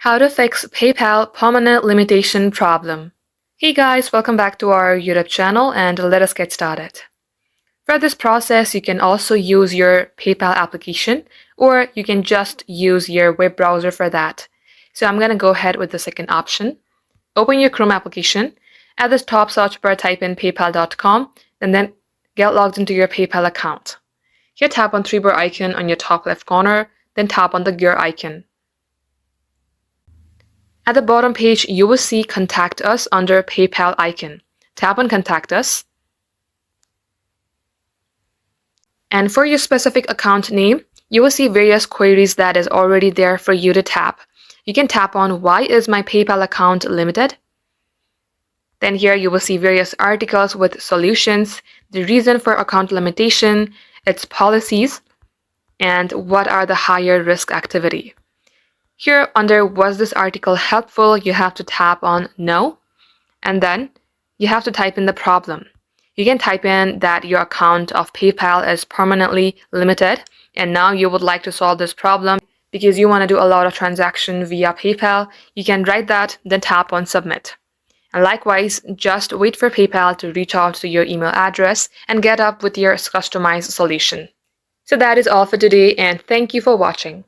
How to fix PayPal permanent limitation problem. Hey guys, welcome back to our YouTube channel and let us get started. For this process, you can also use your PayPal application or you can just use your web browser for that. So I'm going to go ahead with the second option. Open your Chrome application. At the top search bar, type in paypal.com and then get logged into your PayPal account. Here tap on three bar icon on your top left corner, then tap on the gear icon. At the bottom page, you will see Contact Us under PayPal icon. Tap on Contact Us. And for your specific account name, you will see various queries that is already there for you to tap. You can tap on Why is my PayPal account limited? Then here you will see various articles with solutions, the reason for account limitation, its policies, and what are the higher risk activity. Here under Was this article helpful, you have to tap on No, and then you have to type in the problem. You can type in that your account of PayPal is permanently limited and now you would like to solve this problem because you want to do a lot of transaction via PayPal. You can write that, then tap on Submit. And likewise, just wait for PayPal to reach out to your email address and get up with your customized solution. So that is all for today and thank you for watching.